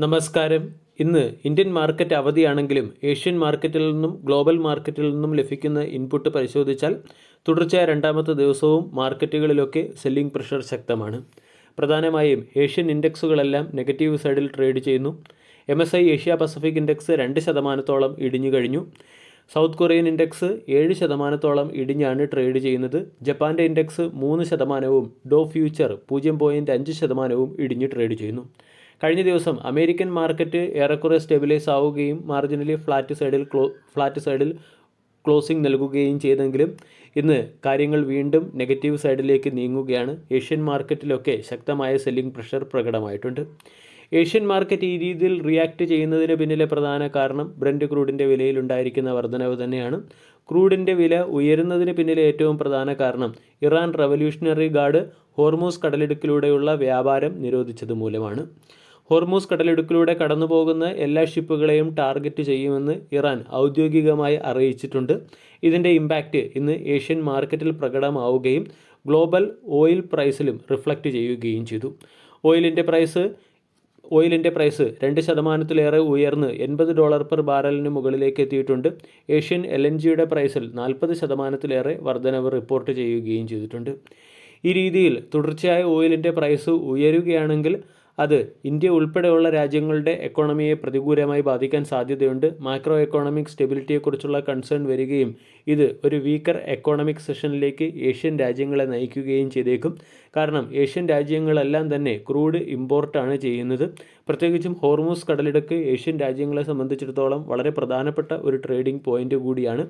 നമസ്കാരം. ഇന്ന് Indian market അവധിയാണെങ്കിലും Asian മാർക്കറ്റിൽ നിന്നും ഗ്ലോബൽ മാർക്കറ്റിൽ നിന്നും ലഭിക്കുന്ന ഇൻപുട്ട് പരിശോധിച്ചാൽ തുടർച്ചയായ രണ്ടാമത്തെ ദിവസവും മാർക്കറ്റുകളിലൊക്കെ സെല്ലിംഗ് പ്രഷർ ശക്തമാണ്. പ്രധാനമായും ഏഷ്യൻ ഇൻഡെക്സുകളെല്ലാം നെഗറ്റീവ് സൈഡിൽ ട്രേഡ് ചെയ്യുന്നു. MSI ഏഷ്യ പസഫിക് ഇൻഡെക്സ് 2% ഇടിഞ്ഞു കഴിഞ്ഞു. സൗത്ത് കൊറിയൻ ഇൻഡെക്സ് 7% ഇടിഞ്ഞാണ് ട്രേഡ് ചെയ്യുന്നത്. ജപ്പാൻ്റെ ഇൻഡെക്സ് 3%, ഡോ ഫ്യൂച്ചർ 0.5% ഇടിഞ്ഞ് ട്രേഡ് ചെയ്യുന്നു. കഴിഞ്ഞ ദിവസം അമേരിക്കൻ മാർക്കറ്റ് ഏറെക്കുറെ സ്റ്റെബിലൈസ് ആവുകയും മാർജിനലി ഫ്ലാറ്റ് സൈഡിൽ ക്ലോസിംഗ് നൽകുകയും ചെയ്തെങ്കിലും ഇന്ന് കാര്യങ്ങൾ വീണ്ടും നെഗറ്റീവ് സൈഡിലേക്ക് നീങ്ങുകയാണ്. ഏഷ്യൻ മാർക്കറ്റിലൊക്കെ ശക്തമായ സെല്ലിംഗ് പ്രഷർ പ്രകടമായിട്ടുണ്ട്. ഏഷ്യൻ മാർക്കറ്റ് ഈ രീതിയിൽ റിയാക്ട് ചെയ്യുന്നതിന് പിന്നിലെ പ്രധാന കാരണം ബ്രന്റ് ക്രൂഡിൻ്റെ വിലയിലുണ്ടായിരിക്കുന്ന വർധനവ് തന്നെയാണ്. ക്രൂഡിൻ്റെ വില ഉയരുന്നതിന് പിന്നിലെ ഏറ്റവും പ്രധാന കാരണം ഇറാൻ റവല്യൂഷണറി ഗാർഡ് ഹോർമൂസ് കടലിടുക്കിലൂടെയുള്ള വ്യാപാരം നിരോധിച്ചത് മൂലമാണ്. ഹോർമൂസ് കടലിടുക്കിലൂടെ കടന്നുപോകുന്ന എല്ലാ ഷിപ്പുകളെയും ടാർഗറ്റ് ചെയ്യുമെന്ന് ഇറാൻ ഔദ്യോഗികമായി അറിയിച്ചിട്ടുണ്ട്. ഇതിൻ്റെ ഇമ്പാക്റ്റ് ഇന്ന് ഏഷ്യൻ മാർക്കറ്റിൽ പ്രകടമാവുകയും ഗ്ലോബൽ ഓയിൽ പ്രൈസിലും റിഫ്ലക്റ്റ് ചെയ്യുകയും ചെയ്തു. ഓയിലിൻ്റെ പ്രൈസ് 2% ഉയർന്ന് $80 പെർ ബാരലിന് മുകളിലേക്ക് എത്തിയിട്ടുണ്ട്. ഏഷ്യൻ LNGയുടെ പ്രൈസിൽ 40% വർധനവ് റിപ്പോർട്ട് ചെയ്യുകയും ചെയ്തിട്ടുണ്ട്. ഈ രീതിയിൽ തുടർച്ചയായ ഓയിലിൻ്റെ പ്രൈസ് ഉയരുകയാണെങ്കിൽ അത് ഇന്ത്യ ഉൾപ്പെടെയുള്ള രാജ്യങ്ങളുടെ എക്കോണമിയെ പ്രതികൂലമായി ബാധിക്കാൻ സാധ്യതയുണ്ട്. മാക്രോ എക്കോണമിക് സ്റ്റെബിലിറ്റിയെക്കുറിച്ചുള്ള കൺസേൺ വരികയും ഇത് ഒരു വീക്കർ എക്കോണമിക് സെഷനിലേക്ക് ഏഷ്യൻ രാജ്യങ്ങളെ നയിക്കുകയും ചെയ്തേക്കും. കാരണം ഏഷ്യൻ രാജ്യങ്ങളെല്ലാം തന്നെ ക്രൂഡ് ഇമ്പോർട്ടാണ് ചെയ്യുന്നത്. പ്രത്യേകിച്ചും ഹോർമൂസ് കടലിടുക്ക് ഏഷ്യൻ രാജ്യങ്ങളെ സംബന്ധിച്ചിടത്തോളം വളരെ പ്രധാനപ്പെട്ട ഒരു ട്രേഡിംഗ് പോയിന്റ് കൂടിയാണ്.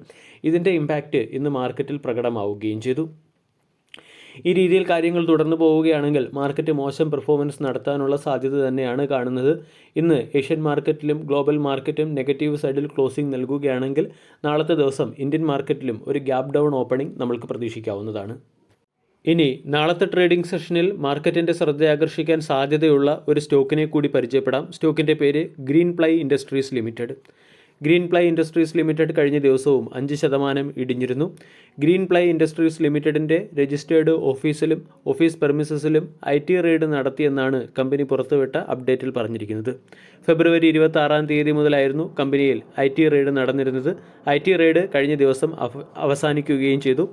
ഇതിൻ്റെ ഇമ്പാക്റ്റ് ഇന്ന് മാർക്കറ്റിൽ പ്രകടമാവുകയും ചെയ്തു. ഈ രീതിയിൽ കാര്യങ്ങൾ തുടർന്നു പോവുകയാണെങ്കിൽ മാർക്കറ്റ് മോശം പെർഫോമൻസ് നടത്താനുള്ള സാധ്യത തന്നെയാണ് കാണുന്നത്. ഇന്ന് ഏഷ്യൻ മാർക്കറ്റിലും ഗ്ലോബൽ മാർക്കറ്റും നെഗറ്റീവ് സൈഡിൽ ക്ലോസിംഗ് നൽകുകയാണെങ്കിൽ നാളത്തെ ദിവസം ഇന്ത്യൻ മാർക്കറ്റിലും ഒരു ഗ്യാപ് ഡൗൺ ഓപ്പണിംഗ് നമ്മൾക്ക് പ്രതീക്ഷിക്കാവുന്നതാണ്. ഇനി നാളത്തെ ട്രേഡിംഗ് സെഷനിൽ മാർക്കറ്റിൻ്റെ ശ്രദ്ധയാകർഷിക്കാൻ സാധ്യതയുള്ള ഒരു സ്റ്റോക്കിനെ കൂടി പരിചയപ്പെടാം. സ്റ്റോക്കിൻ്റെ പേര് Green Ply Industries Limited. Green Ply Industries Limited കഴിഞ്ഞ ദിവസവും 5% ഇടിഞ്ഞിരുന്നു. ഗ്രീൻ പ്ലൈ ഇൻഡസ്ട്രീസ് ലിമിറ്റഡിൻ്റെ രജിസ്റ്റേർഡ് ഓഫീസ് പെർമിസസിലും IT റെയ്ഡ് നടത്തിയെന്നാണ് കമ്പനി പുറത്തുവിട്ട അപ്ഡേറ്റിൽ പറഞ്ഞിരിക്കുന്നത്. ഫെബ്രുവരി 26 മുതലായിരുന്നു കമ്പനിയിൽ IT റെയ്ഡ് നടന്നിരുന്നത്. IT റെയ്ഡ് കഴിഞ്ഞ ദിവസം അവസാനിക്കുകയും ചെയ്തു.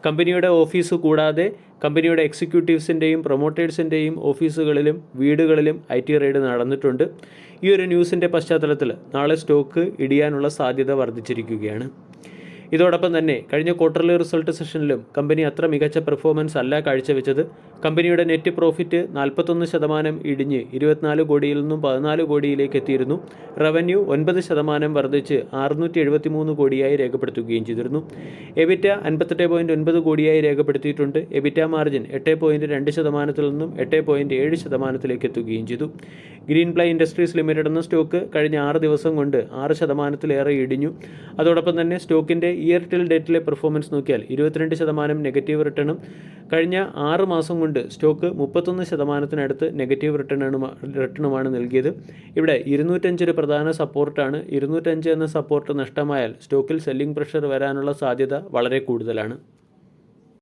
കമ്പനിയുടെ ഓഫീസ് കൂടാതെ കമ്പനിയുടെ എക്സിക്യൂട്ടീവ്സിൻ്റെയും പ്രൊമോട്ടേഴ്സിൻ്റെയും ഓഫീസുകളിലും വീടുകളിലും IT റെയ്ഡ് നടന്നിട്ടുണ്ട്. ഈ ഒരു ന്യൂസിൻ്റെ പശ്ചാത്തലത്തിൽ നാളെ സ്റ്റോക്ക് ഇടിയാനുള്ള സാധ്യത വർദ്ധിച്ചിരിക്കുകയാണ്. ഇതോടൊപ്പം തന്നെ കഴിഞ്ഞ ക്വാർട്ടർലി റിസൾട്ട് സെഷനിലും കമ്പനി അത്ര മികച്ച പെർഫോമൻസ് അല്ല കാഴ്ചവെച്ചത്. കമ്പനിയുടെ നെറ്റ് പ്രോഫിറ്റ് 41% ഇടിഞ്ഞ് 24 കോടിയിൽ നിന്നും 14 കോടിയിലേക്ക് എത്തിയിരുന്നു. റവന്യൂ 9% വർദ്ധിച്ച് 673 കോടിയായി രേഖപ്പെടുത്തുകയും ചെയ്തിരുന്നു. എബിറ്റ 58.9 കോടിയായി രേഖപ്പെടുത്തിയിട്ടുണ്ട്. എബിറ്റ മാർജിൻ 8.2% നിന്നും 8.7% എത്തുകയും ചെയ്തു. ഗ്രീൻ പ്ലൈ ഇൻഡസ്ട്രീസ് ലിമിറ്റഡ് എന്ന സ്റ്റോക്ക് കഴിഞ്ഞ 6 ദിവസം കൊണ്ട് 6% ഇടിഞ്ഞു. അതോടൊപ്പം തന്നെ സ്റ്റോക്കിൻ്റെ ഇയർ ടിൽ ഡേറ്റിലെ പെർഫോമൻസ് നോക്കിയാൽ 22% നെഗറ്റീവ് റിട്ടേണും കഴിഞ്ഞ 6 മാസം കൊണ്ട് സ്റ്റോക്ക് 31% നെഗറ്റീവ് റിട്ടേണുമാണ് നൽകിയത്. ഇവിടെ 205 ഒരു പ്രധാന സപ്പോർട്ടാണ്. 205 എന്ന സപ്പോർട്ട് നഷ്ടമായാൽ സ്റ്റോക്കിൽ സെല്ലിംഗ് പ്രഷർ വരാനുള്ള സാധ്യത വളരെ കൂടുതലാണ്.